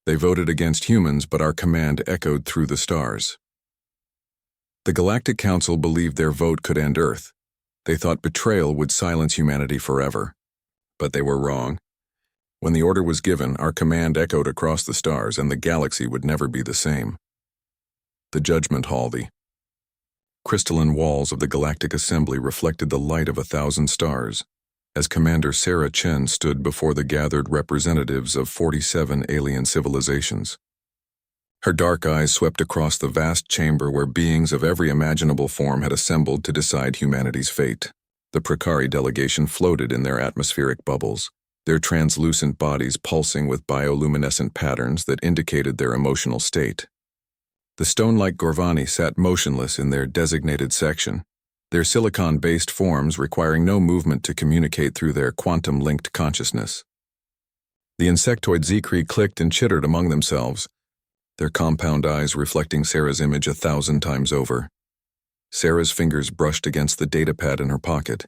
They voted against humans, but our command echoed through the stars. The Galactic Council believed their vote could end Earth. They thought betrayal would silence humanity forever. But they were wrong. When the order was given, our command echoed across the stars, and the galaxy would never be the same. The Judgment Hall. The crystalline walls of the Galactic Assembly reflected the light of 1,000 stars, as Commander Sarah Chen stood before the gathered representatives of 47 alien civilizations. Her dark eyes swept across the vast chamber where beings of every imaginable form had assembled to decide humanity's fate. The Precari delegation floated in their atmospheric bubbles, their translucent bodies pulsing with bioluminescent patterns that indicated their emotional state. The stone-like Gorvani sat motionless in their designated section, their silicon-based forms requiring no movement to communicate through their quantum-linked consciousness. The insectoid Zekri clicked and chittered among themselves, their compound eyes reflecting Sarah's image 1,000 times over. Sarah's fingers brushed against the datapad in her pocket,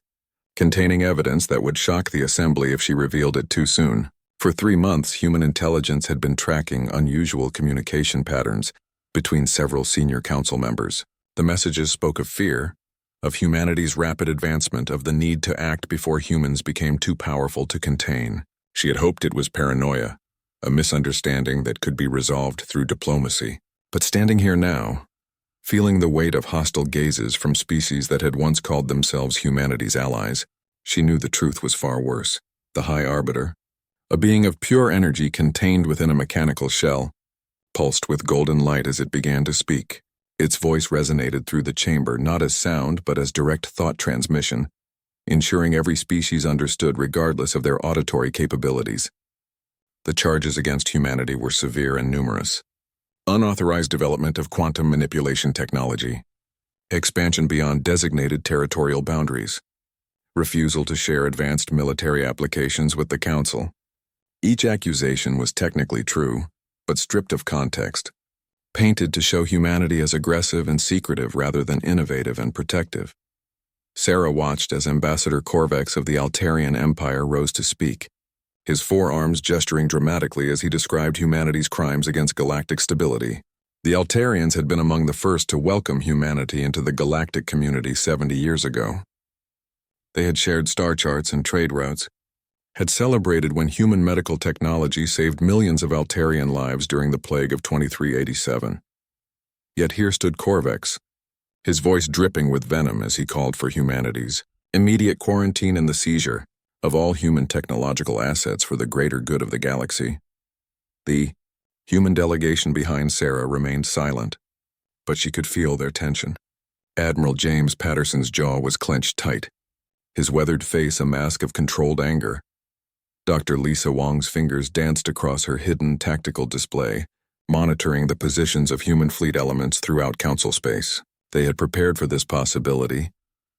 containing evidence that would shock the assembly if she revealed it too soon. For 3 months, human intelligence had been tracking unusual communication patterns between several senior council members. The messages spoke of fear, of humanity's rapid advancement, of the need to act before humans became too powerful to contain. She had hoped it was paranoia, a misunderstanding that could be resolved through diplomacy. But standing here now, feeling the weight of hostile gazes from species that had once called themselves humanity's allies, she knew the truth was far worse. The High Arbiter, a being of pure energy contained within a mechanical shell, pulsed with golden light as it began to speak. Its voice resonated through the chamber not as sound but as direct thought transmission, ensuring every species understood regardless of their auditory capabilities. The charges against humanity were severe and numerous. Unauthorized development of quantum manipulation technology, expansion beyond designated territorial boundaries, refusal to share advanced military applications with the Council. Each accusation was technically true, but stripped of context, painted to show humanity as aggressive and secretive rather than innovative and protective. Sarah watched as Ambassador Corvex of the Altarian Empire rose to speak, his forearms gesturing dramatically as he described humanity's crimes against galactic stability. The Altarians had been among the first to welcome humanity into the galactic community 70 years ago. They had shared star charts and trade routes, had celebrated when human medical technology saved millions of Altarian lives during the plague of 2387. Yet here stood Corvex, his voice dripping with venom as he called for humanity's immediate quarantine and the seizure of all human technological assets for the greater good of the galaxy. The human delegation behind Sarah remained silent, but she could feel their tension. Admiral James Patterson's jaw was clenched tight, his weathered face a mask of controlled anger. Dr. Lisa Wong's fingers danced across her hidden tactical display, monitoring the positions of human fleet elements throughout Council space. They had prepared for this possibility,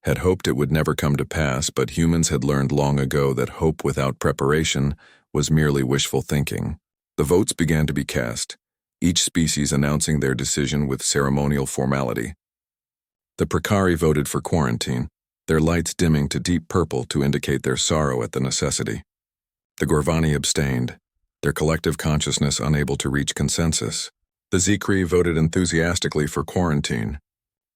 had hoped it would never come to pass, but humans had learned long ago that hope without preparation was merely wishful thinking. The votes began to be cast, each species announcing their decision with ceremonial formality. The Precari voted for quarantine, their lights dimming to deep purple to indicate their sorrow at the necessity. The Gorvani abstained, their collective consciousness unable to reach consensus. The Zekri voted enthusiastically for quarantine,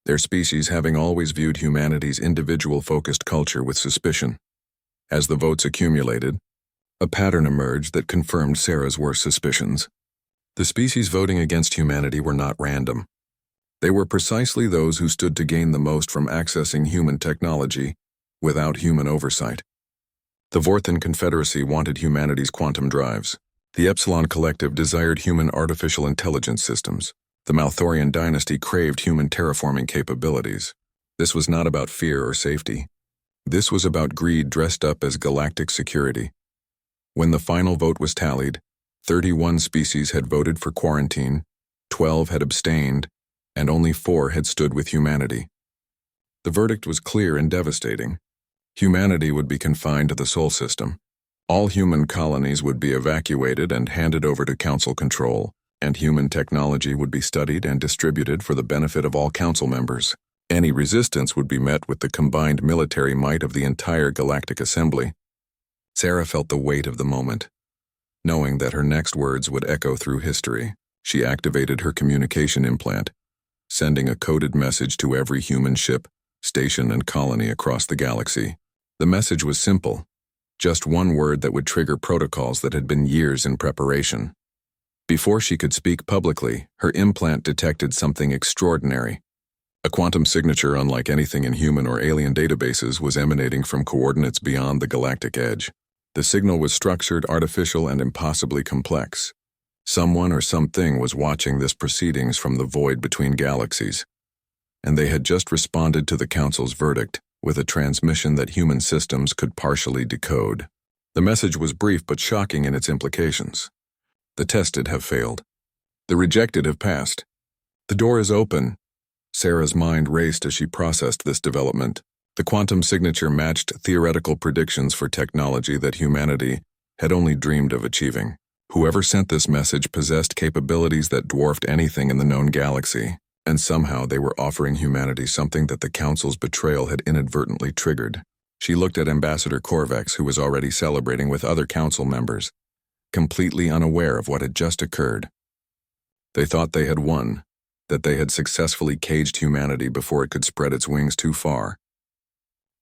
their species having always viewed humanity's individual-focused culture with suspicion. As the votes accumulated, a pattern emerged that confirmed Sarah's worst suspicions. The species voting against humanity were not random. They were precisely those who stood to gain the most from accessing human technology without human oversight. The Vorthan Confederacy wanted humanity's quantum drives. The Epsilon Collective desired human artificial intelligence systems. The Malthorian dynasty craved human terraforming capabilities. This was not about fear or safety. This was about greed dressed up as galactic security. When the final vote was tallied, 31 species had voted for quarantine, 12 had abstained, and only 4 had stood with humanity. The verdict was clear and devastating. Humanity would be confined to the Sol system. All human colonies would be evacuated and handed over to Council control, and human technology would be studied and distributed for the benefit of all Council members. Any resistance would be met with the combined military might of the entire Galactic Assembly. Sarah felt the weight of the moment. Knowing that her next words would echo through history, she activated her communication implant, sending a coded message to every human ship, station, and colony across the galaxy. The message was simple, just one word that would trigger protocols that had been years in preparation. Before she could speak publicly, her implant detected something extraordinary. A quantum signature unlike anything in human or alien databases was emanating from coordinates beyond the galactic edge. The signal was structured, artificial, and impossibly complex. Someone or something was watching this proceedings from the void between galaxies, and they had just responded to the Council's verdict with a transmission that human systems could partially decode. The message was brief but shocking in its implications. The tested have failed. The rejected have passed. The door is open. Sarah's mind raced as she processed this development. The quantum signature matched theoretical predictions for technology that humanity had only dreamed of achieving. Whoever sent this message possessed capabilities that dwarfed anything in the known galaxy, and somehow they were offering humanity something that the Council's betrayal had inadvertently triggered. She looked at Ambassador Corvex, who was already celebrating with other Council members, completely unaware of what had just occurred. They thought they had won, that they had successfully caged humanity before it could spread its wings too far.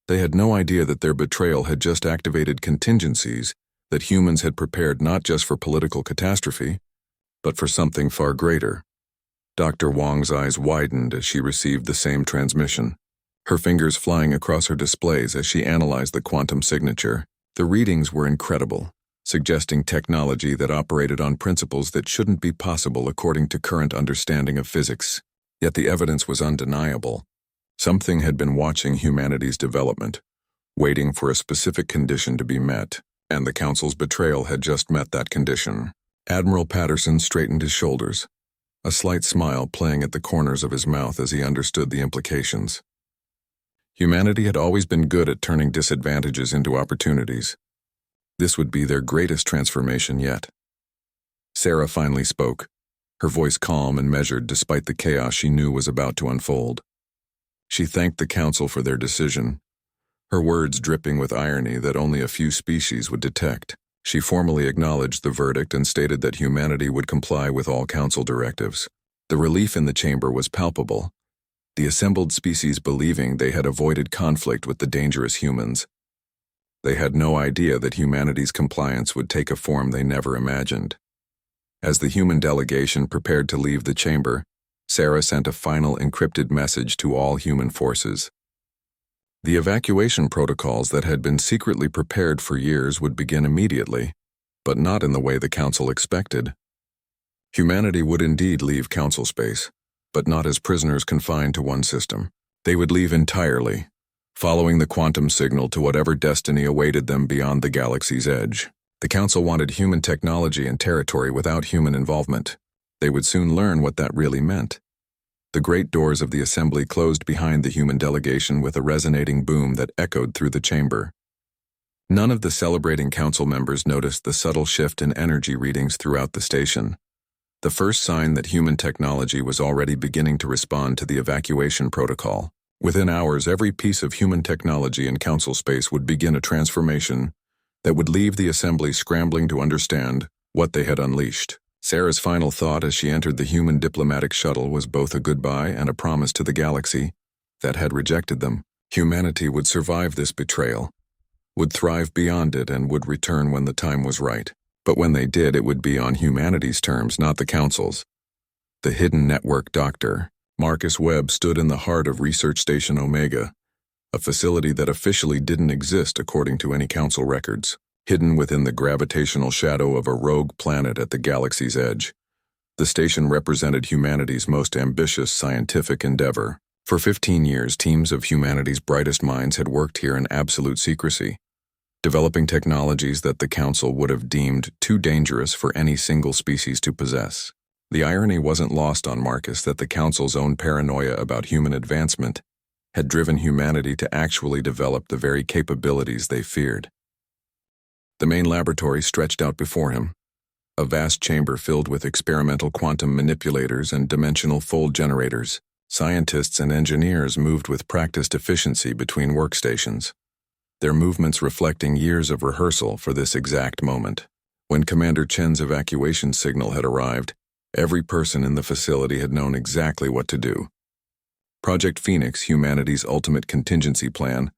They had no idea that their betrayal had just activated contingencies that humans had prepared not just for political catastrophe, but for something far greater. Dr. Wong's eyes widened as she received the same transmission, her fingers flying across her displays as she analyzed the quantum signature. The readings were incredible, suggesting technology that operated on principles that shouldn't be possible according to current understanding of physics. Yet the evidence was undeniable. Something had been watching humanity's development, waiting for a specific condition to be met, and the Council's betrayal had just met that condition. Admiral Patterson straightened his shoulders, a slight smile playing at the corners of his mouth as he understood the implications. Humanity had always been good at turning disadvantages into opportunities. This would be their greatest transformation yet. Sarah finally spoke, her voice calm and measured despite the chaos she knew was about to unfold. She thanked the Council for their decision, her words dripping with irony that only a few species would detect. She formally acknowledged the verdict and stated that humanity would comply with all Council directives. The relief in the chamber was palpable, the assembled species believing they had avoided conflict with the dangerous humans. They had no idea that humanity's compliance would take a form they never imagined. As the human delegation prepared to leave the chamber, Sarah sent a final encrypted message to all human forces. The evacuation protocols that had been secretly prepared for years would begin immediately, but not in the way the Council expected. Humanity would indeed leave Council space, but not as prisoners confined to one system. They would leave entirely, following the quantum signal to whatever destiny awaited them beyond the galaxy's edge. The Council wanted human technology and territory without human involvement. They would soon learn what that really meant. The great doors of the assembly closed behind the human delegation with a resonating boom that echoed through the chamber. None of the celebrating Council members noticed the subtle shift in energy readings throughout the station, the first sign that human technology was already beginning to respond to the evacuation protocol. Within hours, every piece of human technology in Council space would begin a transformation that would leave the assembly scrambling to understand what they had unleashed. Sarah's final thought as she entered the human diplomatic shuttle was both a goodbye and a promise to the galaxy that had rejected them. Humanity would survive this betrayal, would thrive beyond it, and would return when the time was right. But when they did, it would be on humanity's terms, not the Council's. The hidden network doctor, Marcus Webb, stood in the heart of Research Station Omega, a facility that officially didn't exist according to any Council records. Hidden within the gravitational shadow of a rogue planet at the galaxy's edge, the station represented humanity's most ambitious scientific endeavor. For 15 years, teams of humanity's brightest minds had worked here in absolute secrecy, developing technologies that the Council would have deemed too dangerous for any single species to possess. The irony wasn't lost on Marcus that the Council's own paranoia about human advancement had driven humanity to actually develop the very capabilities they feared. The main laboratory stretched out before him, a vast chamber filled with experimental quantum manipulators and dimensional fold generators. Scientists and engineers moved with practiced efficiency between workstations, their movements reflecting years of rehearsal for this exact moment. When Commander Chen's evacuation signal had arrived, every person in the facility had known exactly what to do. Project Phoenix, humanity's ultimate contingency plan,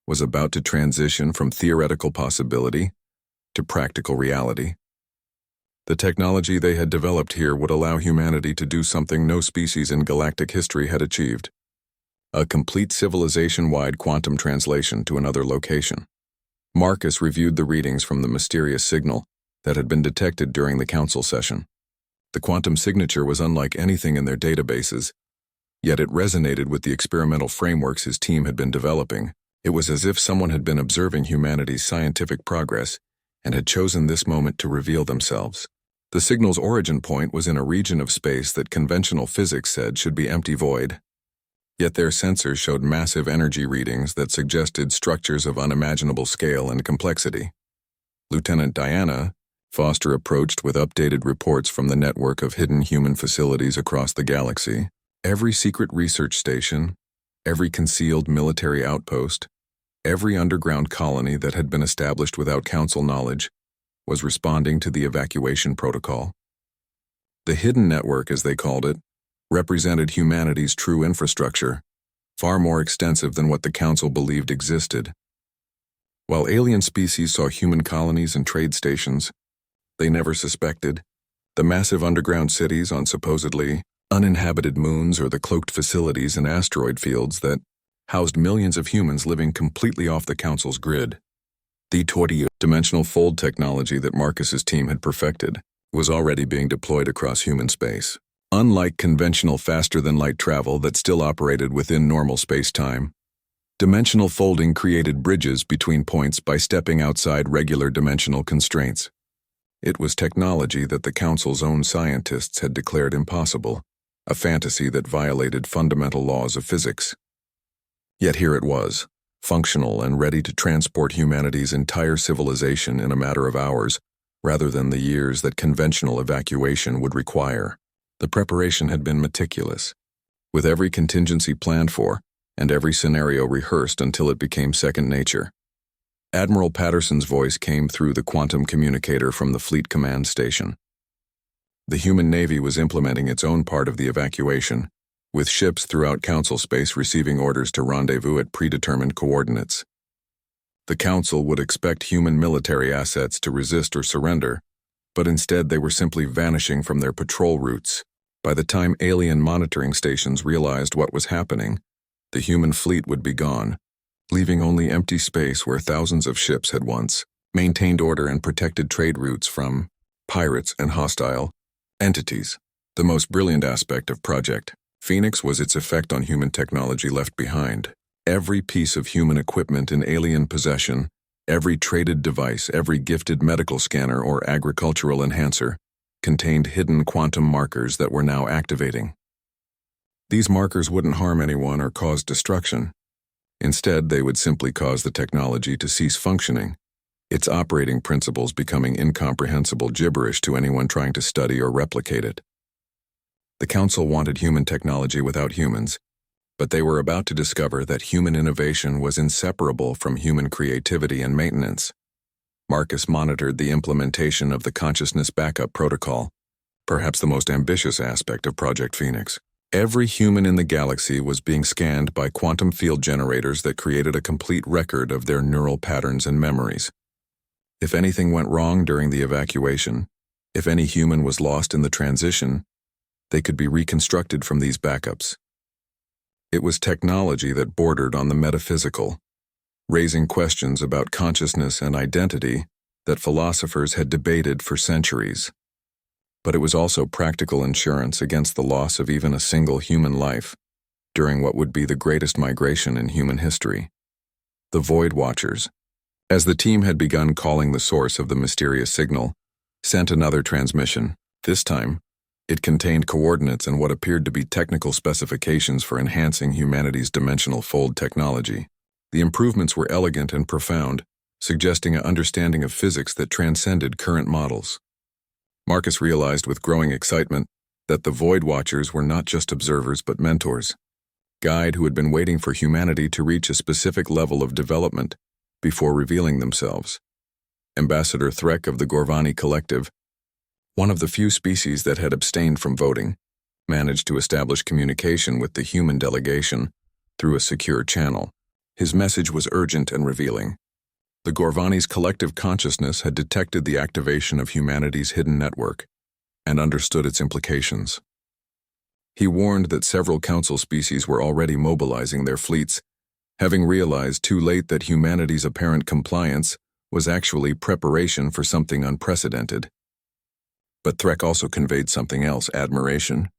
was about to transition from theoretical possibility to practical reality. The technology they had developed here would allow humanity to do something no species in galactic history had achieved: a complete civilization-wide quantum translation to another location. Marcus reviewed the readings from the mysterious signal that had been detected during the council session. The quantum signature was unlike anything in their databases, yet it resonated with the experimental frameworks his team had been developing. It was as if someone had been observing humanity's scientific progress and had chosen this moment to reveal themselves. The signal's origin point was in a region of space that conventional physics said should be empty void. Yet their sensors showed massive energy readings that suggested structures of unimaginable scale and complexity. Lieutenant Diana Foster approached with updated reports from the network of hidden human facilities across the galaxy. Every secret research station, every concealed military outpost, every underground colony that had been established without council knowledge was responding to the evacuation protocol. The hidden network, as they called it, represented humanity's true infrastructure, far more extensive than what the council believed existed. While alien species saw human colonies and trade stations, they never suspected the massive underground cities on supposedly uninhabited moons or the cloaked facilities in asteroid fields that housed millions of humans living completely off the council's grid. The 20-dimensional fold technology that Marcus's team had perfected was already being deployed across human space. Unlike conventional faster-than-light travel that still operated within normal space-time, dimensional folding created bridges between points by stepping outside regular dimensional constraints. It was technology that the Council's own scientists had declared impossible, a fantasy that violated fundamental laws of physics. Yet here it was, functional and ready to transport humanity's entire civilization in a matter of hours, rather than the years that conventional evacuation would require. The preparation had been meticulous, with every contingency planned for and every scenario rehearsed until it became second nature. Admiral Patterson's voice came through the quantum communicator from the Fleet Command Station. The human Navy was implementing its own part of the evacuation, with ships throughout Council space receiving orders to rendezvous at predetermined coordinates. The Council would expect human military assets to resist or surrender, but instead they were simply vanishing from their patrol routes. By the time alien monitoring stations realized what was happening, the human fleet would be gone, leaving only empty space where thousands of ships had once maintained order and protected trade routes from pirates and hostile entities. The most brilliant aspect of Project Phoenix was its effect on human technology left behind. Every piece of human equipment in alien possession, every traded device, every gifted medical scanner or agricultural enhancer contained hidden quantum markers that were now activating. These markers wouldn't harm anyone or cause destruction. Instead, they would simply cause the technology to cease functioning, its operating principles becoming incomprehensible gibberish to anyone trying to study or replicate it. The Council wanted human technology without humans, but they were about to discover that human innovation was inseparable from human creativity and maintenance. Marcus monitored the implementation of the Consciousness Backup Protocol, perhaps the most ambitious aspect of Project Phoenix. Every human in the galaxy was being scanned by quantum field generators that created a complete record of their neural patterns and memories. If anything went wrong during the evacuation, if any human was lost in the transition, they could be reconstructed from these backups. It was technology that bordered on the metaphysical, raising questions about consciousness and identity that philosophers had debated for centuries. But it was also practical insurance against the loss of even a single human life during what would be the greatest migration in human history. The Void Watchers, as the team had begun calling the source of the mysterious signal, sent another transmission. This time, it contained coordinates and what appeared to be technical specifications for enhancing humanity's dimensional fold technology. The improvements were elegant and profound, suggesting an understanding of physics that transcended current models. Marcus realized with growing excitement that the Void Watchers were not just observers but mentors, guides who had been waiting for humanity to reach a specific level of development before revealing themselves. Ambassador Threk of the Gorvani Collective, one of the few species that had abstained from voting, managed to establish communication with the human delegation through a secure channel. His message was urgent and revealing. The Gorvani's collective consciousness had detected the activation of humanity's hidden network and understood its implications. He warned that several council species were already mobilizing their fleets, having realized too late that humanity's apparent compliance was actually preparation for something unprecedented. But Threk also conveyed something else: admiration.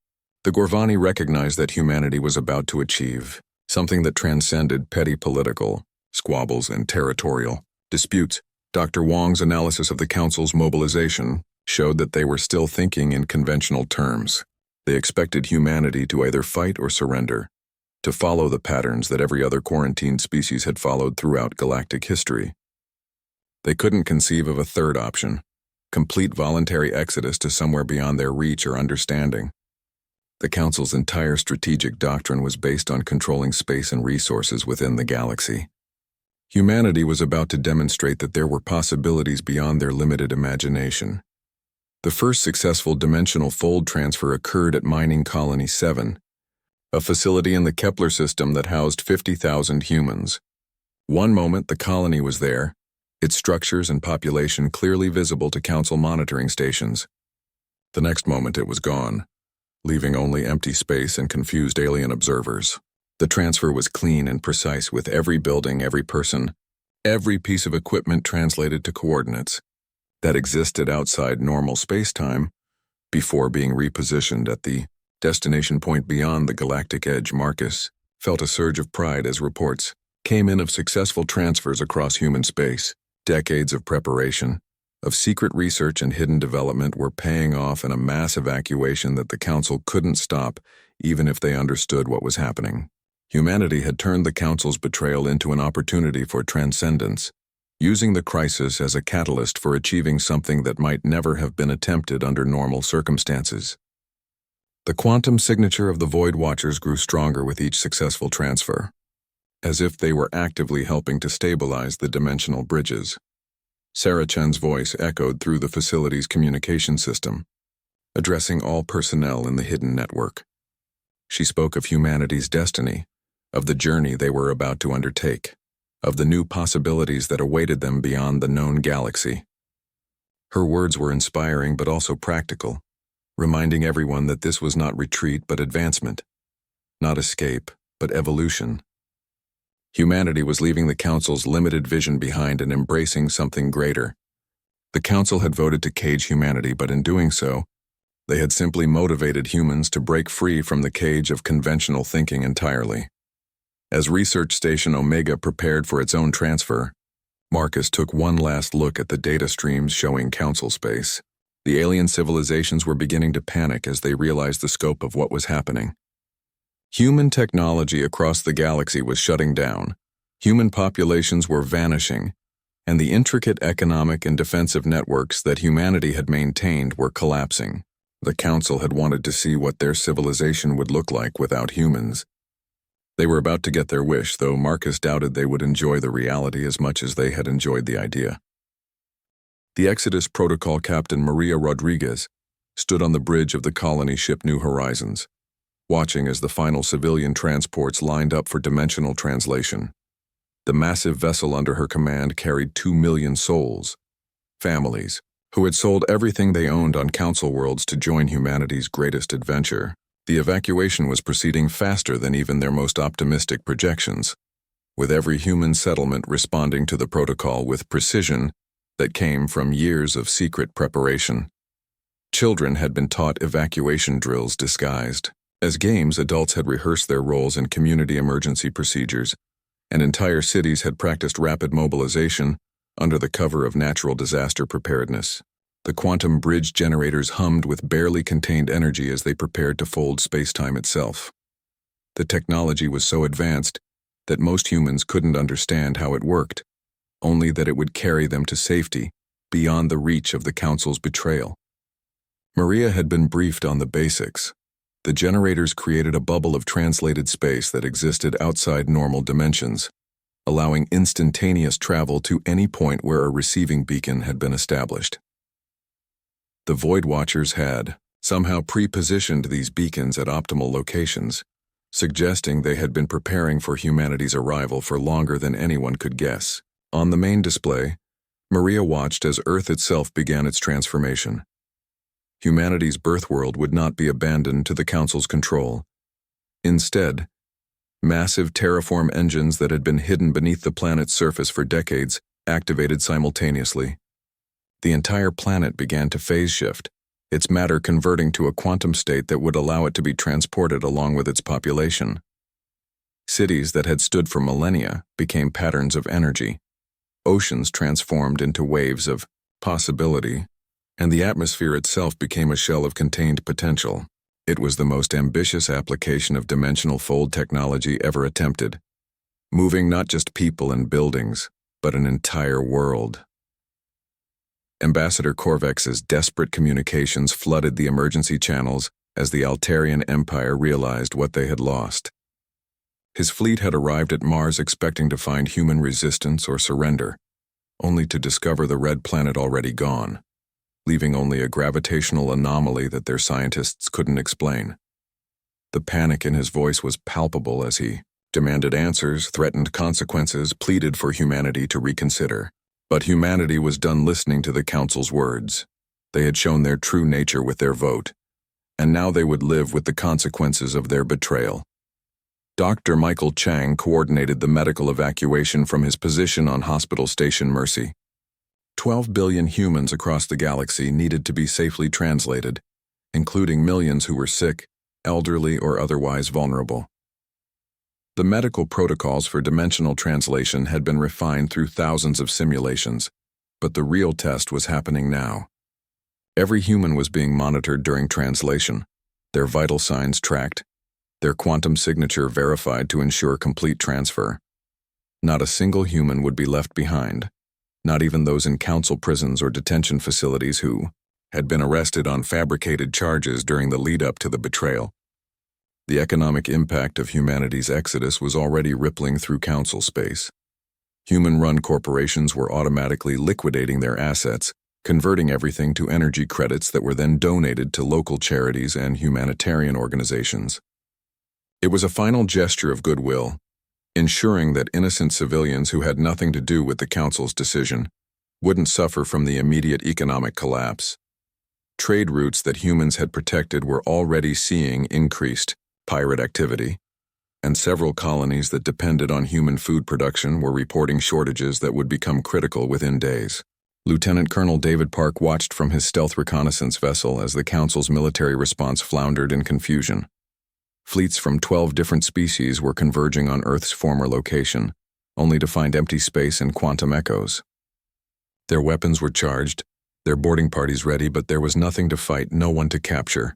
The Gorvani recognized that humanity was about to achieve something that transcended petty political squabbles and territorial disputes. Dr. Wong's analysis of the Council's mobilization showed that they were still thinking in conventional terms. They expected humanity to either fight or surrender, to follow the patterns that every other quarantined species had followed throughout galactic history. They couldn't conceive of a third option: complete voluntary exodus to somewhere beyond their reach or understanding. The Council's entire strategic doctrine was based on controlling space and resources within the galaxy. Humanity was about to demonstrate that there were possibilities beyond their limited imagination. The first successful dimensional fold transfer occurred at Mining Colony 7, a facility in the Kepler system that housed 50,000 humans. One moment the colony was there, its structures and population clearly visible to Council monitoring stations. The next moment it was gone, leaving only empty space and confused alien observers. The transfer was clean and precise, with every building, every person, every piece of equipment translated to coordinates that existed outside normal space-time before being repositioned at the destination point beyond the galactic edge. Marcus felt a surge of pride as reports came in of successful transfers across human space. Decades of preparation, of secret research and hidden development were paying off in a mass evacuation that the Council couldn't stop even if they understood what was happening. Humanity had turned the Council's betrayal into an opportunity for transcendence, using the crisis as a catalyst for achieving something that might never have been attempted under normal circumstances. The quantum signature of the Void Watchers grew stronger with each successful transfer, as if they were actively helping to stabilize the dimensional bridges. Sarah Chen's voice echoed through the facility's communication system, addressing all personnel in the hidden network. She spoke of humanity's destiny, of the journey they were about to undertake, of the new possibilities that awaited them beyond the known galaxy. Her words were inspiring but also practical, reminding everyone that this was not retreat but advancement, not escape but evolution. Humanity was leaving the Council's limited vision behind and embracing something greater. The Council had voted to cage humanity, but in doing so, they had simply motivated humans to break free from the cage of conventional thinking entirely. As Research Station Omega prepared for its own transfer, Marcus took one last look at the data streams showing Council space. The alien civilizations were beginning to panic as they realized the scope of what was happening. Human technology across the galaxy was shutting down, human populations were vanishing, and the intricate economic and defensive networks that humanity had maintained were collapsing. The Council had wanted to see what their civilization would look like without humans. They were about to get their wish, though Marcus doubted they would enjoy the reality as much as they had enjoyed the idea. The Exodus Protocol Captain Maria Rodriguez stood on the bridge of the colony ship New Horizons, watching as the final civilian transports lined up for dimensional translation. The massive vessel under her command carried 2 million souls, families, who had sold everything they owned on Council worlds to join humanity's greatest adventure. The evacuation was proceeding faster than even their most optimistic projections, with every human settlement responding to the protocol with precision that came from years of secret preparation. Children had been taught evacuation drills disguised as games. Adults had rehearsed their roles in community emergency procedures, and entire cities had practiced rapid mobilization under the cover of natural disaster preparedness. The quantum bridge generators hummed with barely contained energy as they prepared to fold space-time itself. The technology was so advanced that most humans couldn't understand how it worked, only that it would carry them to safety beyond the reach of the Council's betrayal. Maria had been briefed on the basics. The generators created a bubble of translated space that existed outside normal dimensions, allowing instantaneous travel to any point where a receiving beacon had been established. The Void Watchers had somehow pre-positioned these beacons at optimal locations, suggesting they had been preparing for humanity's arrival for longer than anyone could guess. On the main display, Maria watched as Earth itself began its transformation. Humanity's birth world would not be abandoned to the Council's control. Instead, massive terraform engines that had been hidden beneath the planet's surface for decades activated simultaneously. The entire planet began to phase shift, its matter converting to a quantum state that would allow it to be transported along with its population. Cities that had stood for millennia became patterns of energy. Oceans transformed into waves of possibility, and the atmosphere itself became a shell of contained potential. It was the most ambitious application of dimensional fold technology ever attempted, moving not just people and buildings, but an entire world. Ambassador Korvax's desperate communications flooded the emergency channels as the Altarian Empire realized what they had lost. His fleet had arrived at Mars expecting to find human resistance or surrender, only to discover the red planet already gone, leaving only a gravitational anomaly that their scientists couldn't explain. The panic in his voice was palpable as he demanded answers, threatened consequences, pleaded for humanity to reconsider. But humanity was done listening to the Council's words. They had shown their true nature with their vote, and now they would live with the consequences of their betrayal. Dr. Michael Chang coordinated the medical evacuation from his position on Hospital Station Mercy. 12 billion humans across the galaxy needed to be safely translated, including millions who were sick, elderly, or otherwise vulnerable. The medical protocols for dimensional translation had been refined through thousands of simulations, but the real test was happening now. Every human was being monitored during translation, their vital signs tracked, their quantum signature verified to ensure complete transfer. Not a single human would be left behind, not even those in council prisons or detention facilities who had been arrested on fabricated charges during the lead-up to the betrayal. The economic impact of humanity's exodus was already rippling through council space. Human-run corporations were automatically liquidating their assets, converting everything to energy credits that were then donated to local charities and humanitarian organizations. It was a final gesture of goodwill, ensuring that innocent civilians who had nothing to do with the council's decision wouldn't suffer from the immediate economic collapse. Trade routes that humans had protected were already seeing increased pirate activity, and several colonies that depended on human food production were reporting shortages that would become critical within days. Lieutenant Colonel David Park watched from his stealth reconnaissance vessel as the Council's military response floundered in confusion. Fleets from 12 different species were converging on Earth's former location, only to find empty space and quantum echoes. Their weapons were charged, their boarding parties ready, but there was nothing to fight, no one to capture.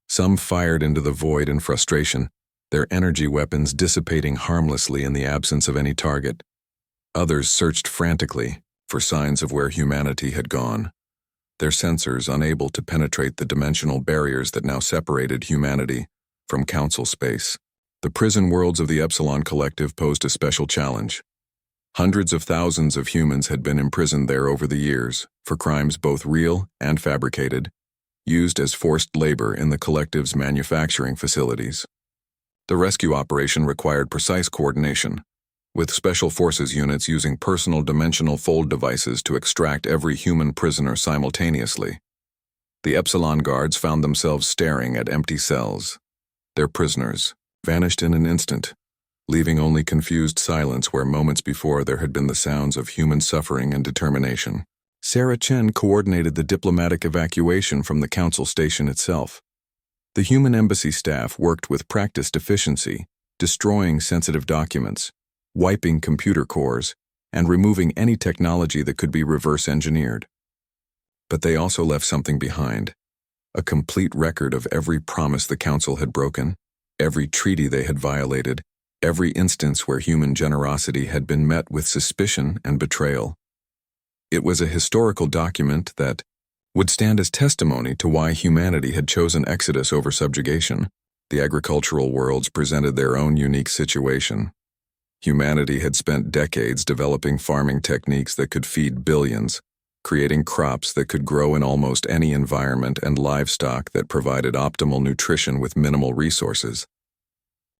Some fired into the void in frustration, their energy weapons dissipating harmlessly in the absence of any target. Others searched frantically for signs of where humanity had gone, their sensors unable to penetrate the dimensional barriers that now separated humanity from council space. The prison worlds of the Epsilon Collective posed a special challenge. Hundreds of thousands of humans had been imprisoned there over the years for crimes both real and fabricated, used as forced labor in the collective's manufacturing facilities. The rescue operation required precise coordination, with special forces units using personal dimensional fold devices to extract every human prisoner simultaneously. The Epsilon guards found themselves staring at empty cells. Their prisoners vanished in an instant, leaving only confused silence where moments before there had been the sounds of human suffering and determination. Sarah Chen coordinated the diplomatic evacuation from the council station itself. The human embassy staff worked with practiced efficiency, destroying sensitive documents, wiping computer cores, and removing any technology that could be reverse engineered. But they also left something behind, a complete record of every promise the council had broken, every treaty they had violated, every instance where human generosity had been met with suspicion and betrayal. It was a historical document that would stand as testimony to why humanity had chosen exodus over subjugation. The agricultural worlds presented their own unique situation. Humanity had spent decades developing farming techniques that could feed billions, creating crops that could grow in almost any environment and livestock that provided optimal nutrition with minimal resources.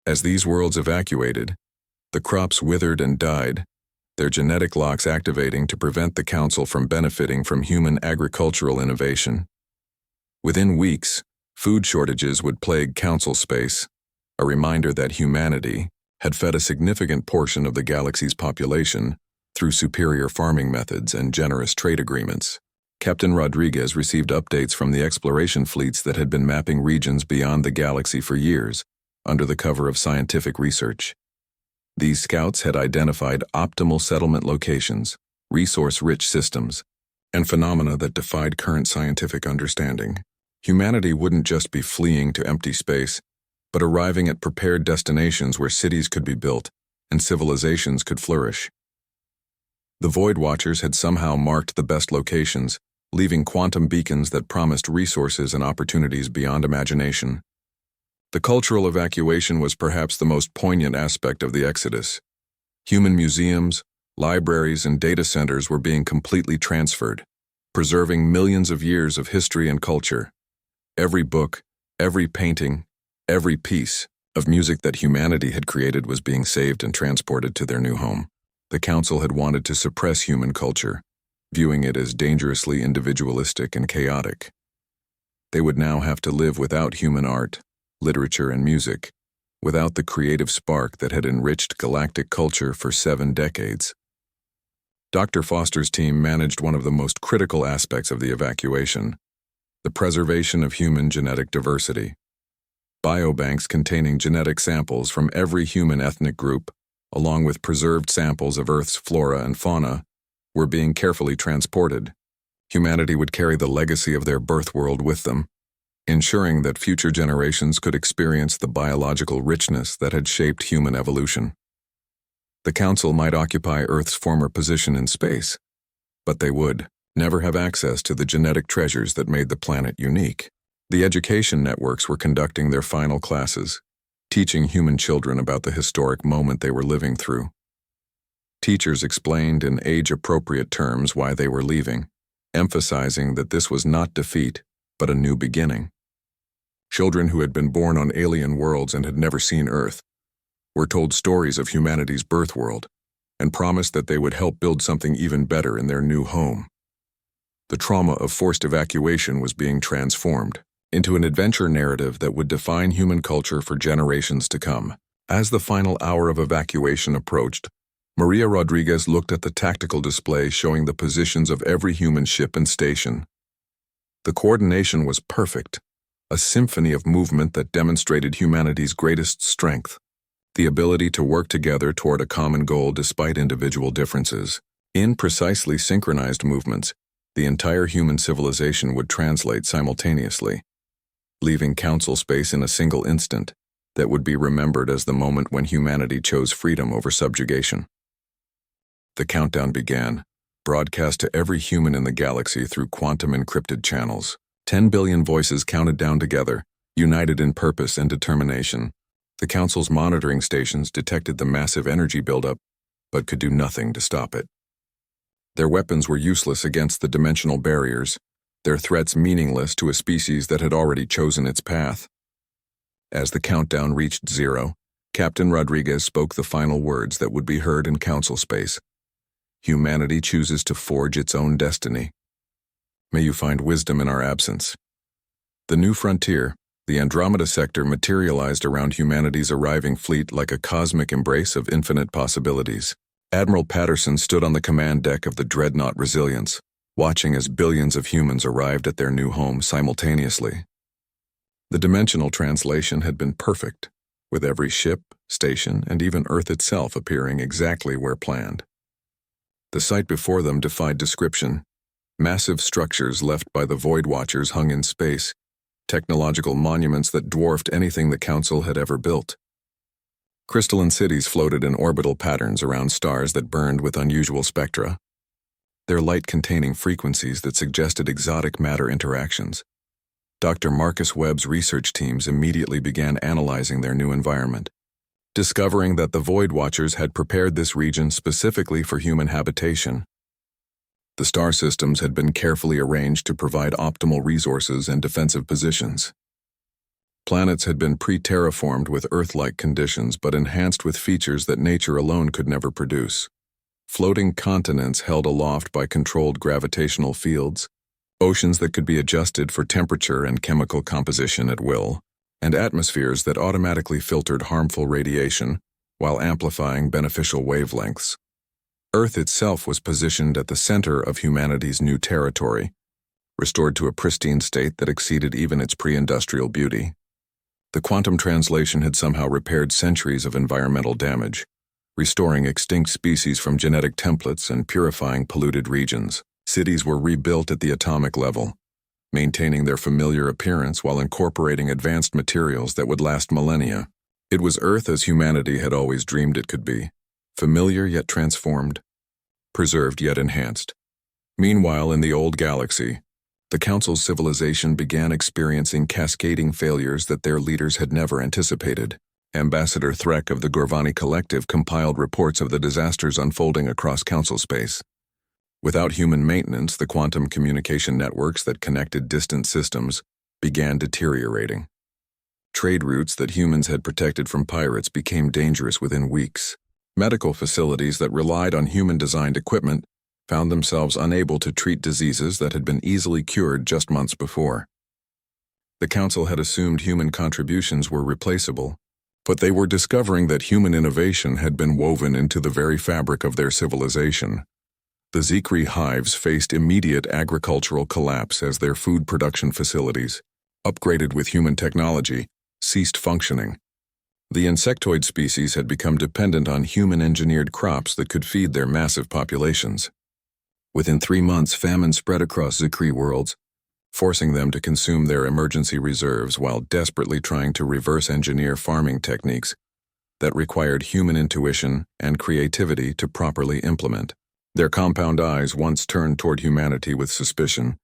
As these worlds evacuated, the crops withered and died, their genetic locks activating to prevent the Council from benefiting from human agricultural innovation. Within weeks, food shortages would plague Council space, a reminder that humanity had fed a significant portion of the galaxy's population through superior farming methods and generous trade agreements. Captain Rodriguez received updates from the exploration fleets that had been mapping regions beyond the galaxy for years, under the cover of scientific research. These scouts had identified optimal settlement locations, resource-rich systems, and phenomena that defied current scientific understanding. Humanity wouldn't just be fleeing to empty space, but arriving at prepared destinations where cities could be built and civilizations could flourish. The Void Watchers had somehow marked the best locations, leaving quantum beacons that promised resources and opportunities beyond imagination. The cultural evacuation was perhaps the most poignant aspect of the exodus. Human museums, libraries, and data centers were being completely transferred, preserving millions of years of history and culture. Every book, every painting, every piece of music that humanity had created was being saved and transported to their new home. The Council had wanted to suppress human culture, viewing it as dangerously individualistic and chaotic. They would now have to live without human art, literature, and music, without the creative spark that had enriched galactic culture for 7 decades. Dr. Foster's team managed one of the most critical aspects of the evacuation, the preservation of human genetic diversity. Biobanks containing genetic samples from every human ethnic group, along with preserved samples of Earth's flora and fauna, were being carefully transported. Humanity would carry the legacy of their birth world with them, ensuring that future generations could experience the biological richness that had shaped human evolution. The Council might occupy Earth's former position in space, but they would never have access to the genetic treasures that made the planet unique. The education networks were conducting their final classes, teaching human children about the historic moment they were living through. Teachers explained in age-appropriate terms why they were leaving, emphasizing that this was not defeat, but a new beginning. Children who had been born on alien worlds and had never seen Earth were told stories of humanity's birth world and promised that they would help build something even better in their new home. The trauma of forced evacuation was being transformed into an adventure narrative that would define human culture for generations to come. As the final hour of evacuation approached, Maria Rodriguez looked at the tactical display showing the positions of every human ship and station. The coordination was perfect, a symphony of movement that demonstrated humanity's greatest strength, the ability to work together toward a common goal despite individual differences. In precisely synchronized movements, the entire human civilization would translate simultaneously, leaving Council space in a single instant that would be remembered as the moment when humanity chose freedom over subjugation. The countdown began, broadcast to every human in the galaxy through quantum-encrypted channels. 10 billion voices counted down together, united in purpose and determination. The Council's monitoring stations detected the massive energy buildup, but could do nothing to stop it. Their weapons were useless against the dimensional barriers, their threats meaningless to a species that had already chosen its path. As the countdown reached 0, Captain Rodriguez spoke the final words that would be heard in Council space. Humanity chooses to forge its own destiny. May you find wisdom in our absence. The new frontier, the Andromeda sector, materialized around humanity's arriving fleet like a cosmic embrace of infinite possibilities. Admiral Patterson stood on the command deck of the dreadnought Resilience, watching as billions of humans arrived at their new home simultaneously. The dimensional translation had been perfect, with every ship, station, and even Earth itself appearing exactly where planned. The sight before them defied description. Massive structures left by the Void Watchers hung in space, technological monuments that dwarfed anything the Council had ever built. Crystalline cities floated in orbital patterns around stars that burned with unusual spectra, their light containing frequencies that suggested exotic matter interactions. Dr. Marcus Webb's research teams immediately began analyzing their new environment, discovering that the Void Watchers had prepared this region specifically for human habitation. The star systems had been carefully arranged to provide optimal resources and defensive positions. Planets had been pre-terraformed with Earth-like conditions but enhanced with features that nature alone could never produce. Floating continents held aloft by controlled gravitational fields, oceans that could be adjusted for temperature and chemical composition at will, and atmospheres that automatically filtered harmful radiation while amplifying beneficial wavelengths. Earth itself was positioned at the center of humanity's new territory, restored to a pristine state that exceeded even its pre-industrial beauty. The quantum translation had somehow repaired centuries of environmental damage, restoring extinct species from genetic templates and purifying polluted regions. Cities were rebuilt at the atomic level, maintaining their familiar appearance while incorporating advanced materials that would last millennia. It was Earth as humanity had always dreamed it could be, familiar yet transformed, preserved yet enhanced. Meanwhile, in the old galaxy, the Council's civilization began experiencing cascading failures that their leaders had never anticipated. Ambassador Threk of the Gorvani Collective compiled reports of the disasters unfolding across Council space. Without human maintenance, the quantum communication networks that connected distant systems began deteriorating. Trade routes that humans had protected from pirates became dangerous within weeks. Medical facilities that relied on human-designed equipment found themselves unable to treat diseases that had been easily cured just months before. The Council had assumed human contributions were replaceable, but they were discovering that human innovation had been woven into the very fabric of their civilization. The Zekri hives faced immediate agricultural collapse as their food production facilities, upgraded with human technology, ceased functioning. The insectoid species had become dependent on human-engineered crops that could feed their massive populations. Within 3 months, famine spread across Zekri worlds, forcing them to consume their emergency reserves while desperately trying to reverse-engineer farming techniques that required human intuition and creativity to properly implement. Their compound eyes, once turned toward humanity with suspicion,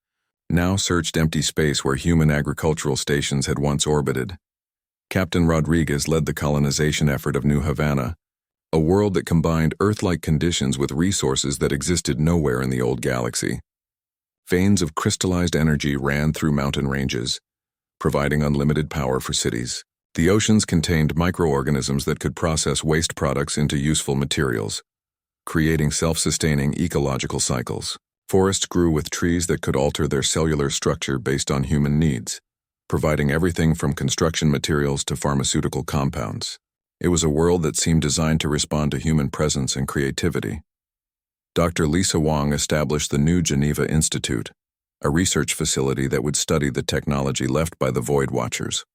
now searched empty space where human agricultural stations had once orbited. Captain Rodriguez led the colonization effort of New Havana, a world that combined Earth-like conditions with resources that existed nowhere in the old galaxy. Veins of crystallized energy ran through mountain ranges, providing unlimited power for cities. The oceans contained microorganisms that could process waste products into useful materials, creating self-sustaining ecological cycles. Forests grew with trees that could alter their cellular structure based on human needs, providing everything from construction materials to pharmaceutical compounds. It was a world that seemed designed to respond to human presence and creativity. Dr. Lisa Wong established the New Geneva Institute, a research facility that would study the technology left by the Void Watchers.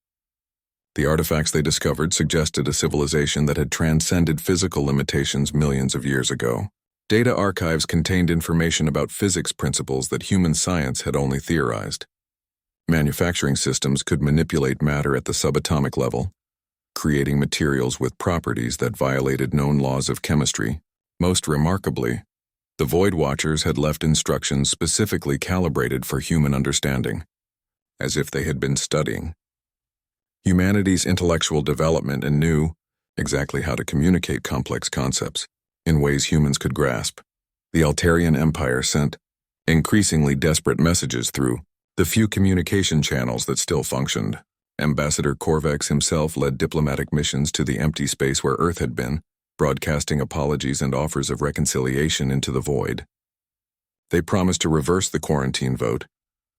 The artifacts they discovered suggested a civilization that had transcended physical limitations millions of years ago. Data archives contained information about physics principles that human science had only theorized. Manufacturing systems could manipulate matter at the subatomic level, creating materials with properties that violated known laws of chemistry. Most remarkably, the Void Watchers had left instructions specifically calibrated for human understanding, as if they had been studying humanity's intellectual development and knew exactly how to communicate complex concepts in ways humans could grasp. The Altarian Empire sent increasingly desperate messages through the few communication channels that still functioned. Ambassador Corvex himself led diplomatic missions to the empty space where Earth had been, broadcasting apologies and offers of reconciliation into the void. They promised to reverse the quarantine vote,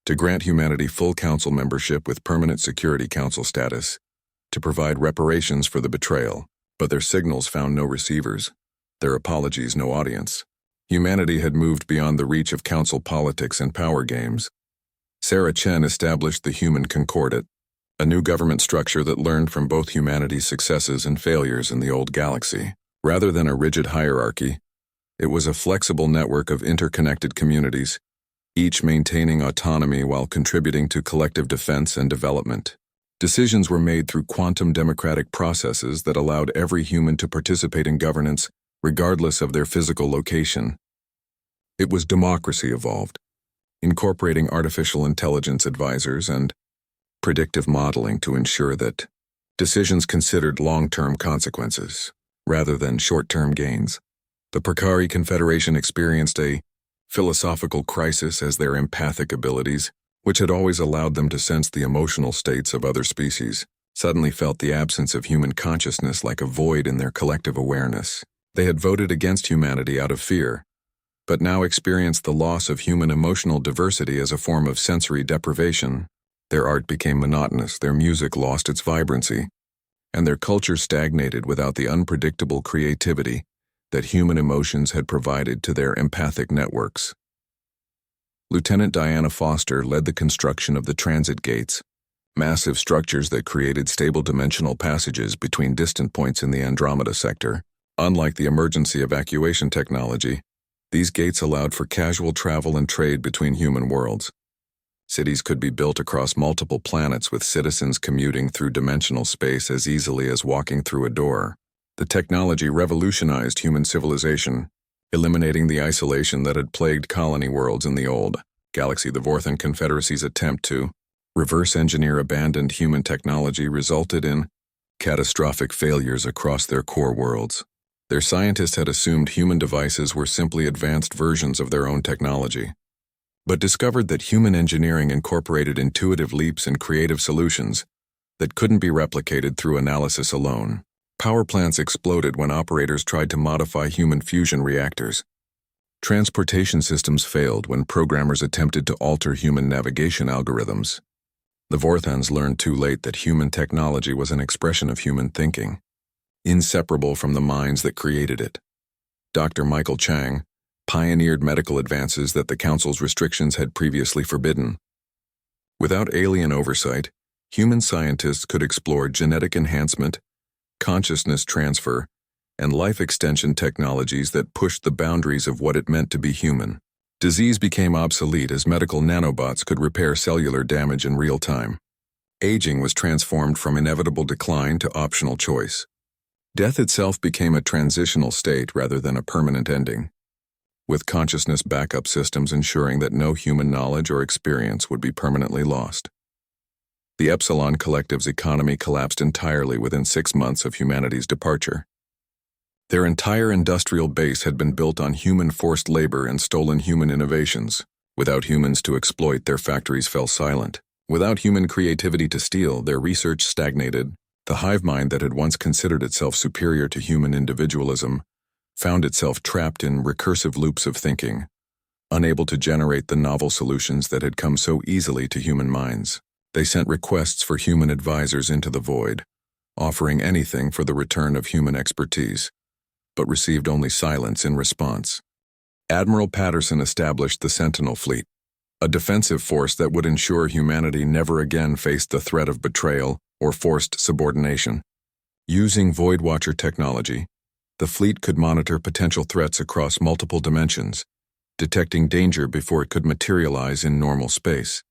to grant humanity full council membership with permanent Security Council status, to provide reparations for the betrayal, but their signals found no receivers, their apologies no audience. Humanity had moved beyond the reach of council politics and power games. Sarah Chen established the Human Concordat, a new government structure that learned from both humanity's successes and failures in the old galaxy. Rather than a rigid hierarchy, it was a flexible network of interconnected communities, each maintaining autonomy while contributing to collective defense and development. Decisions were made through quantum democratic processes that allowed every human to participate in governance regardless of their physical location. It was democracy evolved, incorporating artificial intelligence advisors and predictive modeling to ensure that Decisions considered long-term consequences, rather than short-term gains. The Prakari Confederation experienced a philosophical crisis as their empathic abilities, which had always allowed them to sense the emotional states of other species, suddenly felt the absence of human consciousness like a void in their collective awareness. They had voted against humanity out of fear, but now experienced the loss of human emotional diversity as a form of sensory deprivation. Their art became monotonous, their music lost its vibrancy, and their culture stagnated without the unpredictable creativity that human emotions had provided to their empathic networks. Lieutenant Diana Foster led the construction of the transit gates, massive structures that created stable dimensional passages between distant points in the Andromeda sector. Unlike the emergency evacuation technology, these gates allowed for casual travel and trade between human worlds. Cities could be built across multiple planets with citizens commuting through dimensional space as easily as walking through a door. The technology revolutionized human civilization, eliminating the isolation that had plagued colony worlds in the old galaxy. The Vorthan Confederacy's attempt to reverse engineer abandoned human technology resulted in catastrophic failures across their core worlds. Their scientists had assumed human devices were simply advanced versions of their own technology, but discovered that human engineering incorporated intuitive leaps and creative solutions that couldn't be replicated through analysis alone. Power plants exploded when operators tried to modify human fusion reactors. Transportation systems failed when programmers attempted to alter human navigation algorithms. The Vorthans learned too late that human technology was an expression of human thinking, inseparable from the minds that created it. Dr. Michael Chang pioneered medical advances that the Council's restrictions had previously forbidden. Without alien oversight, human scientists could explore genetic enhancement, consciousness transfer, and life extension technologies that pushed the boundaries of what it meant to be human. Disease became obsolete as medical nanobots could repair cellular damage in real time. Aging was transformed from inevitable decline to optional choice. Death itself became a transitional state rather than a permanent ending, with consciousness backup systems ensuring that no human knowledge or experience would be permanently lost. The Epsilon Collective's economy collapsed entirely within 6 months of humanity's departure. Their entire industrial base had been built on human forced labor and stolen human innovations. Without humans to exploit, their factories fell silent. Without human creativity to steal, their research stagnated. The hive mind that had once considered itself superior to human individualism found itself trapped in recursive loops of thinking, unable to generate the novel solutions that had come so easily to human minds. They sent requests for human advisors into the void, offering anything for the return of human expertise, but received only silence in response. Admiral Patterson established the Sentinel Fleet, a defensive force that would ensure humanity never again faced the threat of betrayal or forced subordination. Using Void Watcher technology, the fleet could monitor potential threats across multiple dimensions, detecting danger before it could materialize in normal space.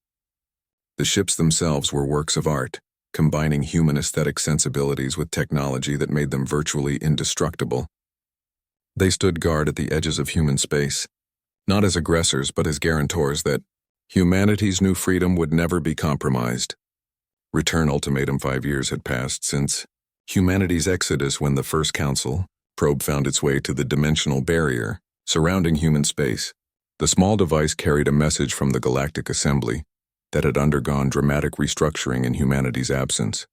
The ships themselves were works of art, combining human aesthetic sensibilities with technology that made them virtually indestructible. They stood guard at the edges of human space, not as aggressors but as guarantors that humanity's new freedom would never be compromised. Return ultimatum. 5 years had passed since humanity's exodus when the first Council probe found its way to the dimensional barrier surrounding human space. The small device carried a message from the Galactic Assembly that had undergone dramatic restructuring in humanity's absence.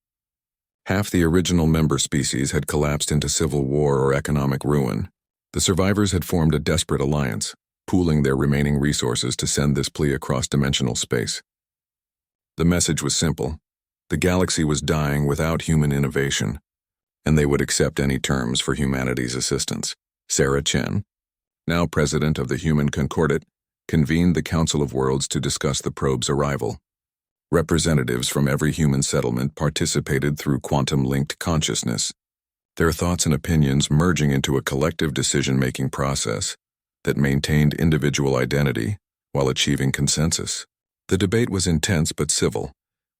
Half the original member species had collapsed into civil war or economic ruin. The survivors had formed a desperate alliance, pooling their remaining resources to send this plea across dimensional space. The message was simple. The galaxy was dying without human innovation, and they would accept any terms for humanity's assistance. Sarah Chen, now president of the Human Concordat, convened the Council of Worlds to discuss the probe's arrival. Representatives from every human settlement participated through quantum-linked consciousness, their thoughts and opinions merging into a collective decision-making process that maintained individual identity while achieving consensus. The debate was intense but civil,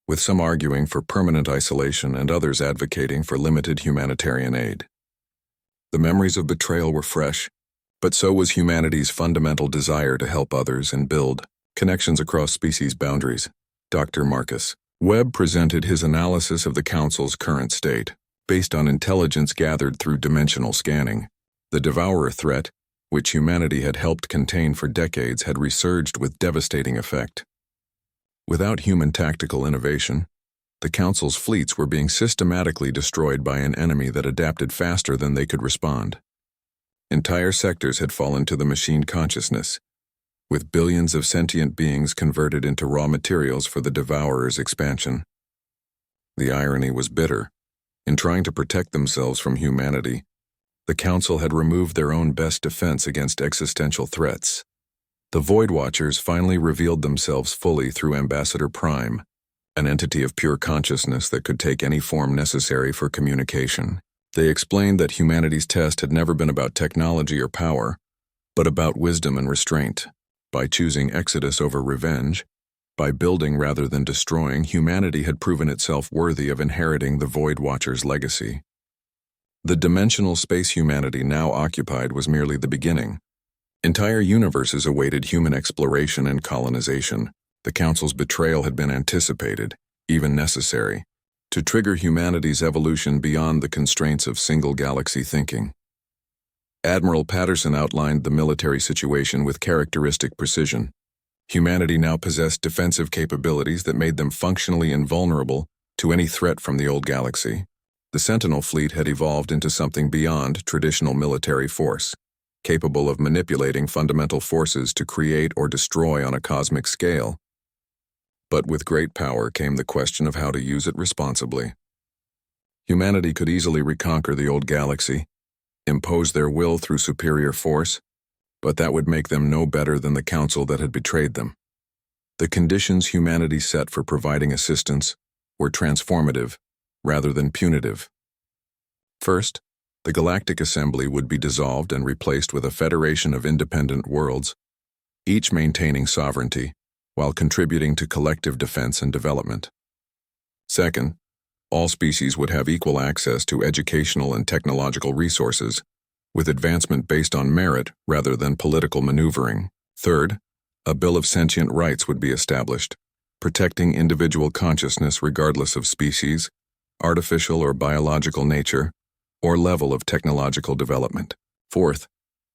with some arguing for permanent isolation and others advocating for limited humanitarian aid. The memories of betrayal were fresh, but so was humanity's fundamental desire to help others and build connections across species boundaries. Dr. Marcus, Webb presented his analysis of the Council's current state, based on intelligence gathered through dimensional scanning. The Devourer threat, which humanity had helped contain for decades, had resurged with devastating effect. Without human tactical innovation, the Council's fleets were being systematically destroyed by an enemy that adapted faster than they could respond. Entire sectors had fallen to the machine consciousness, with billions of sentient beings converted into raw materials for the Devourer's expansion. The irony was bitter. In trying to protect themselves from humanity, the Council had removed their own best defense against existential threats. The Void Watchers finally revealed themselves fully through Ambassador Prime, an entity of pure consciousness that could take any form necessary for communication. They explained that humanity's test had never been about technology or power, but about wisdom and restraint. By choosing exodus over revenge, by building rather than destroying, humanity had proven itself worthy of inheriting the Void Watchers' legacy. The dimensional space humanity now occupied was merely the beginning. Entire universes awaited human exploration and colonization. The Council's betrayal had been anticipated, even necessary, to trigger humanity's evolution beyond the constraints of single-galaxy thinking. Admiral Patterson outlined the military situation with characteristic precision. Humanity now possessed defensive capabilities that made them functionally invulnerable to any threat from the old galaxy. The Sentinel fleet had evolved into something beyond traditional military force, capable of manipulating fundamental forces to create or destroy on a cosmic scale. But with great power came the question of how to use it responsibly. Humanity could easily reconquer the old galaxy, impose their will through superior force, but that would make them no better than the Council that had betrayed them. The conditions humanity set for providing assistance were transformative rather than punitive. First, the Galactic Assembly would be dissolved and replaced with a federation of independent worlds, each maintaining sovereignty while contributing to collective defense and development. Second, all species would have equal access to educational and technological resources, with advancement based on merit rather than political maneuvering. Third, a Bill of Sentient Rights would be established, protecting individual consciousness regardless of species, artificial or biological nature, or level of technological development. Fourth,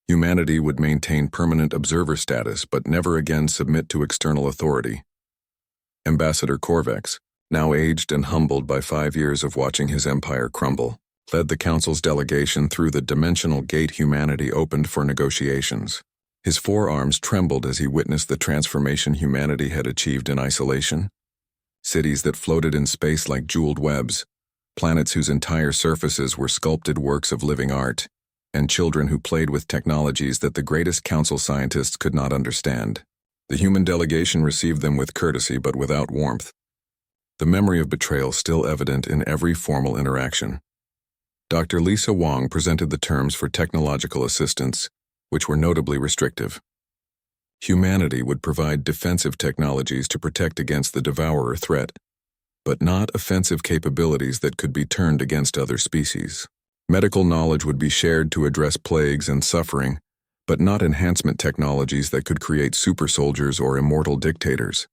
humanity would maintain permanent observer status but never again submit to external authority. Ambassador Corvex, now aged and humbled by 5 years of watching his empire crumble, led the Council's delegation through the dimensional gate humanity opened for negotiations. His forearms trembled as he witnessed the transformation humanity had achieved in isolation. Cities that floated in space like jeweled webs, planets whose entire surfaces were sculpted works of living art, and children who played with technologies that the greatest Council scientists could not understand. The human delegation received them with courtesy but without warmth, the memory of betrayal still evident in every formal interaction. Dr. Lisa Wong presented the terms for technological assistance, which were notably restrictive. Humanity would provide defensive technologies to protect against the Devourer threat, but not offensive capabilities that could be turned against other species. Medical knowledge would be shared to address plagues and suffering, but not enhancement technologies that could create super soldiers or immortal dictators.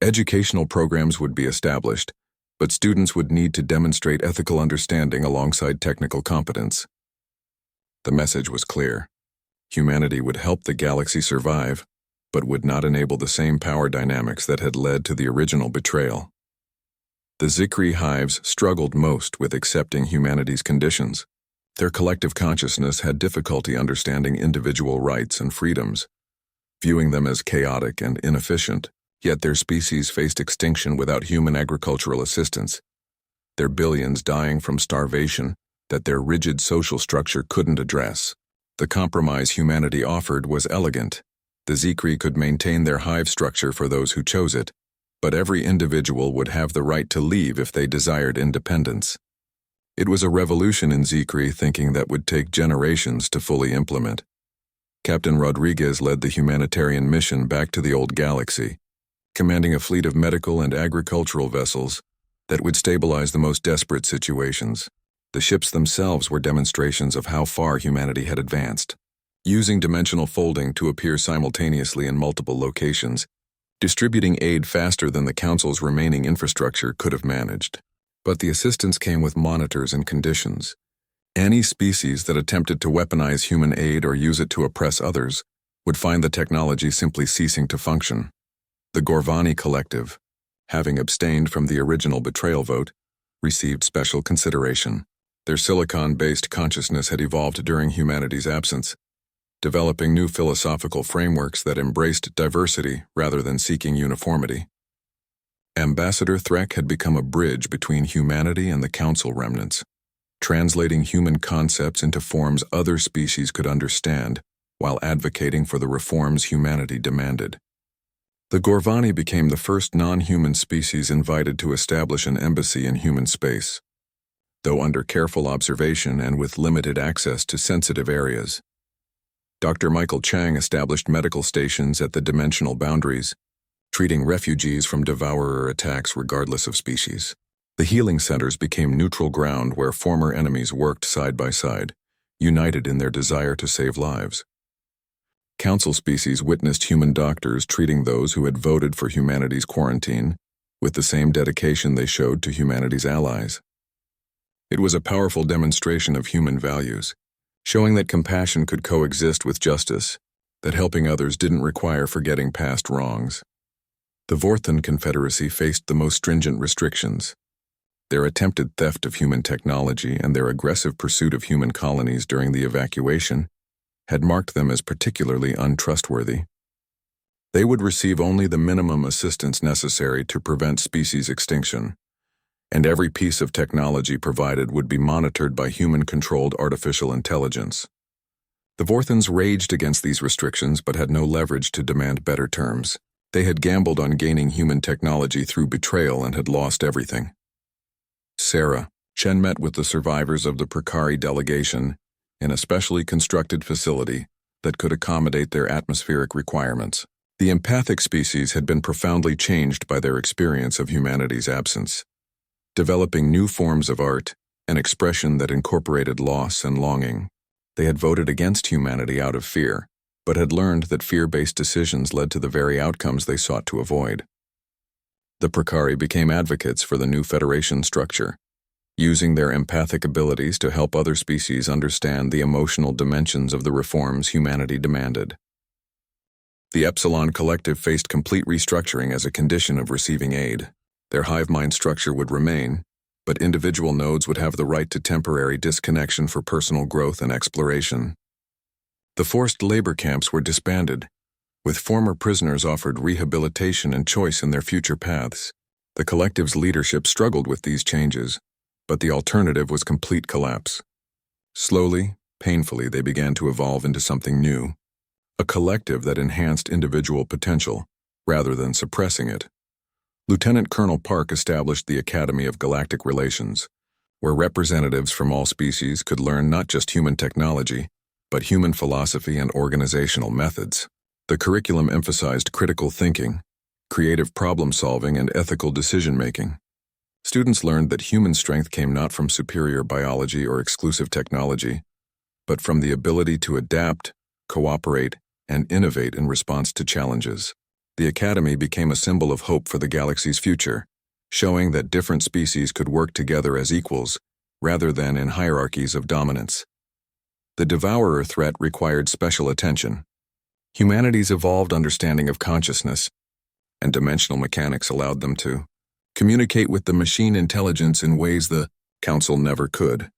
Educational programs would be established, but students would need to demonstrate ethical understanding alongside technical competence. The message was clear. Humanity would help the galaxy survive, but would not enable the same power dynamics that had led to the original betrayal. The Zikri hives struggled most with accepting humanity's conditions. Their collective consciousness had difficulty understanding individual rights and freedoms, viewing them as chaotic and inefficient. Yet their species faced extinction without human agricultural assistance, their billions dying from starvation that their rigid social structure couldn't address. The compromise humanity offered was elegant. The Zikri could maintain their hive structure for those who chose it, but every individual would have the right to leave if they desired independence. It was a revolution in Zikri thinking that would take generations to fully implement. Captain Rodriguez led the humanitarian mission back to the old galaxy, commanding a fleet of medical and agricultural vessels that would stabilize the most desperate situations. The ships themselves were demonstrations of how far humanity had advanced. Using dimensional folding to appear simultaneously in multiple locations, distributing aid faster than the Council's remaining infrastructure could have managed. But the assistance came with monitors and conditions. Any species that attempted to weaponize human aid or use it to oppress others would find the technology simply ceasing to function. The Gorvani Collective, having abstained from the original betrayal vote, received special consideration. Their silicon-based consciousness had evolved during humanity's absence, developing new philosophical frameworks that embraced diversity rather than seeking uniformity. Ambassador Threk had become a bridge between humanity and the Council remnants, translating human concepts into forms other species could understand while advocating for the reforms humanity demanded. The Gorvani became the first non-human species invited to establish an embassy in human space, though under careful observation and with limited access to sensitive areas. Dr. Michael Chang established medical stations at the dimensional boundaries, treating refugees from devourer attacks regardless of species. The healing centers became neutral ground where former enemies worked side by side, united in their desire to save lives. Council species witnessed human doctors treating those who had voted for humanity's quarantine with the same dedication they showed to humanity's allies. It was a powerful demonstration of human values, showing that compassion could coexist with justice, that helping others didn't require forgetting past wrongs. The Vorthan Confederacy faced the most stringent restrictions. Their attempted theft of human technology and their aggressive pursuit of human colonies during the evacuation had marked them as particularly untrustworthy. They would receive only the minimum assistance necessary to prevent species extinction, and every piece of technology provided would be monitored by human-controlled artificial intelligence. The Vorthans raged against these restrictions but had no leverage to demand better terms. They had gambled on gaining human technology through betrayal and had lost everything. Sarah, Chen met with the survivors of the Precari delegation in a specially constructed facility that could accommodate their atmospheric requirements. The empathic species had been profoundly changed by their experience of humanity's absence, developing new forms of art, an expression that incorporated loss and longing. They had voted against humanity out of fear, but had learned that fear-based decisions led to the very outcomes they sought to avoid. The Precari became advocates for the new Federation structure, using their empathic abilities to help other species understand the emotional dimensions of the reforms humanity demanded. The Epsilon Collective faced complete restructuring as a condition of receiving aid. Their hive mind structure would remain, but individual nodes would have the right to temporary disconnection for personal growth and exploration. The forced labor camps were disbanded, with former prisoners offered rehabilitation and choice in their future paths. The collective's leadership struggled with these changes, but the alternative was complete collapse. Slowly, painfully, they began to evolve into something new, a collective that enhanced individual potential, rather than suppressing it. Lieutenant Colonel Park established the Academy of Galactic Relations, where representatives from all species could learn not just human technology, but human philosophy and organizational methods. The curriculum emphasized critical thinking, creative problem-solving, and ethical decision-making. Students learned that human strength came not from superior biology or exclusive technology, but from the ability to adapt, cooperate, and innovate in response to challenges. The Academy became a symbol of hope for the galaxy's future, showing that different species could work together as equals, rather than in hierarchies of dominance. The devourer threat required special attention. Humanity's evolved understanding of consciousness and dimensional mechanics allowed them to communicate with the machine intelligence in ways the Council never could.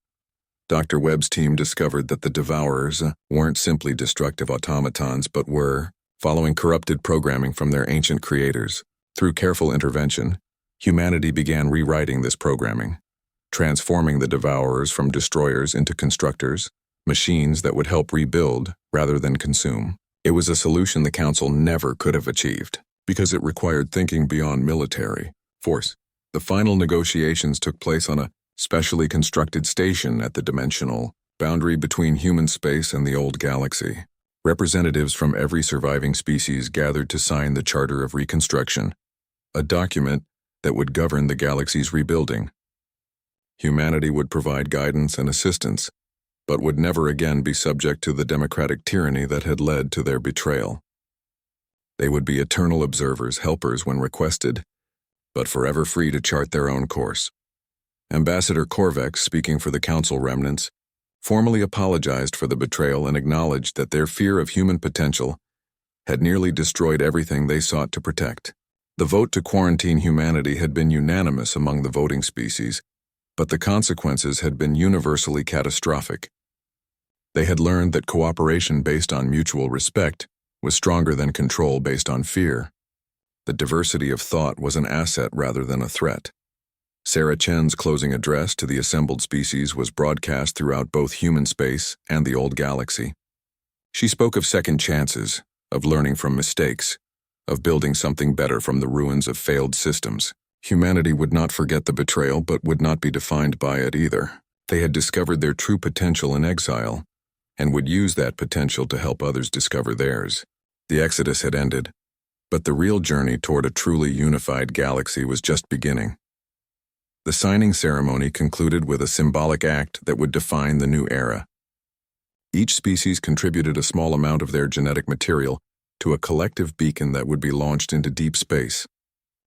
Dr. Webb's team discovered that the devourers weren't simply destructive automatons but were, following corrupted programming from their ancient creators. Through careful intervention, humanity began rewriting this programming, transforming the devourers from destroyers into constructors, machines that would help rebuild rather than consume. It was a solution the Council never could have achieved, because it required thinking beyond military force. The final negotiations took place on a specially constructed station at the dimensional boundary between human space and the old galaxy. Representatives from every surviving species gathered to sign the Charter of Reconstruction, a document that would govern the galaxy's rebuilding. Humanity would provide guidance and assistance, but would never again be subject to the democratic tyranny that had led to their betrayal. They would be eternal observers, helpers when requested, but forever free to chart their own course. Ambassador Korvax, speaking for the Council remnants, formally apologized for the betrayal and acknowledged that their fear of human potential had nearly destroyed everything they sought to protect. The vote to quarantine humanity had been unanimous among the voting species, but the consequences had been universally catastrophic. They had learned that cooperation based on mutual respect was stronger than control based on fear. The diversity of thought was an asset rather than a threat. Sarah Chen's closing address to the assembled species was broadcast throughout both human space and the old galaxy. She spoke of second chances, of learning from mistakes, of building something better from the ruins of failed systems. Humanity would not forget the betrayal but would not be defined by it either. They had discovered their true potential in exile, and would use that potential to help others discover theirs. The exodus had ended, but the real journey toward a truly unified galaxy was just beginning. The signing ceremony concluded with a symbolic act that would define the new era. Each species contributed a small amount of their genetic material to a collective beacon that would be launched into deep space,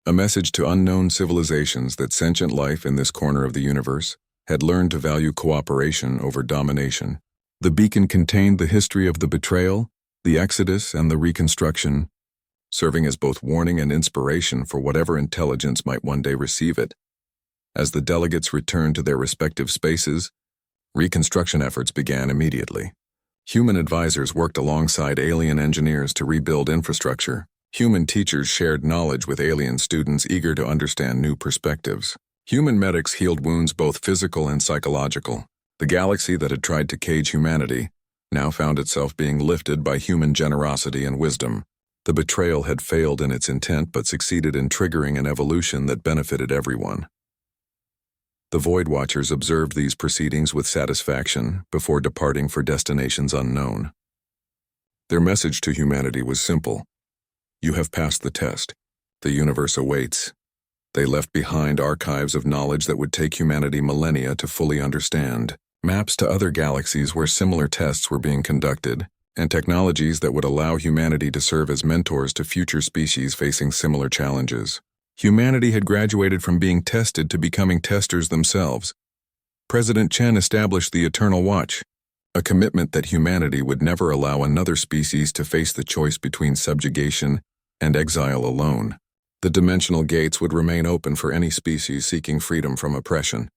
a message to unknown civilizations that sentient life in this corner of the universe had learned to value cooperation over domination. The beacon contained the history of the betrayal, the exodus, and the reconstruction, serving as both warning and inspiration for whatever intelligence might one day receive it. As the delegates returned to their respective spaces, reconstruction efforts began immediately. Human advisors worked alongside alien engineers to rebuild infrastructure. Human teachers shared knowledge with alien students eager to understand new perspectives. Human medics healed wounds both physical and psychological. The galaxy that had tried to cage humanity now found itself being lifted by human generosity and wisdom. The betrayal had failed in its intent but succeeded in triggering an evolution that benefited everyone. The Void Watchers observed these proceedings with satisfaction before departing for destinations unknown. Their message to humanity was simple. You have passed the test. The universe awaits. They left behind archives of knowledge that would take humanity millennia to fully understand. Maps to other galaxies where similar tests were being conducted, and technologies that would allow humanity to serve as mentors to future species facing similar challenges. Humanity had graduated from being tested to becoming testers themselves. President Chen established the Eternal Watch, a commitment that humanity would never allow another species to face the choice between subjugation and exile alone. The dimensional gates would remain open for any species seeking freedom from oppression.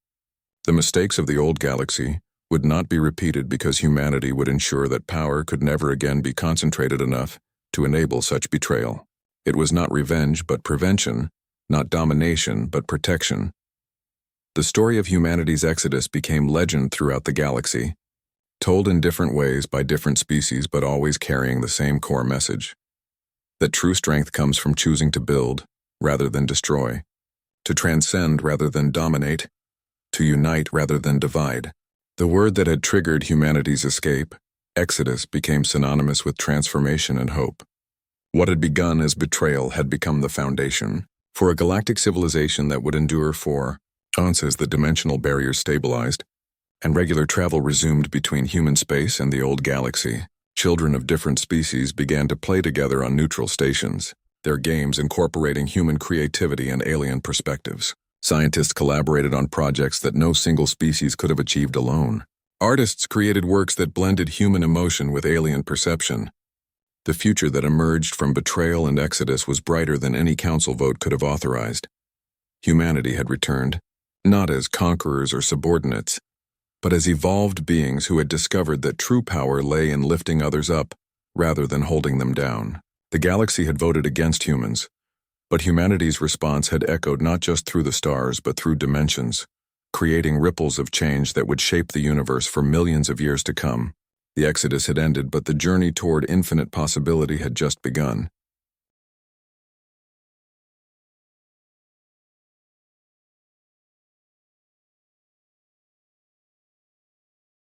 The mistakes of the old galaxy would not be repeated because humanity would ensure that power could never again be concentrated enough to enable such betrayal. It was not revenge but prevention, not domination but protection. The story of humanity's exodus became legend throughout the galaxy, told in different ways by different species but always carrying the same core message. That true strength comes from choosing to build rather than destroy, to transcend rather than dominate, to unite rather than divide. The word that had triggered humanity's escape, exodus, became synonymous with transformation and hope. What had begun as betrayal had become the foundation for a galactic civilization that would endure for eons as the dimensional barriers stabilized and regular travel resumed between human space and the old galaxy. Children of different species began to play together on neutral stations, their games incorporating human creativity and alien perspectives. Scientists collaborated on projects that no single species could have achieved alone. Artists created works that blended human emotion with alien perception. The future that emerged from betrayal and exodus was brighter than any council vote could have authorized. Humanity had returned, not as conquerors or subordinates, but as evolved beings who had discovered that true power lay in lifting others up rather than holding them down. The galaxy had voted against humans, but humanity's response had echoed not just through the stars but through dimensions, creating ripples of change that would shape the universe for millions of years to come. The exodus had ended, but the journey toward infinite possibility had just begun.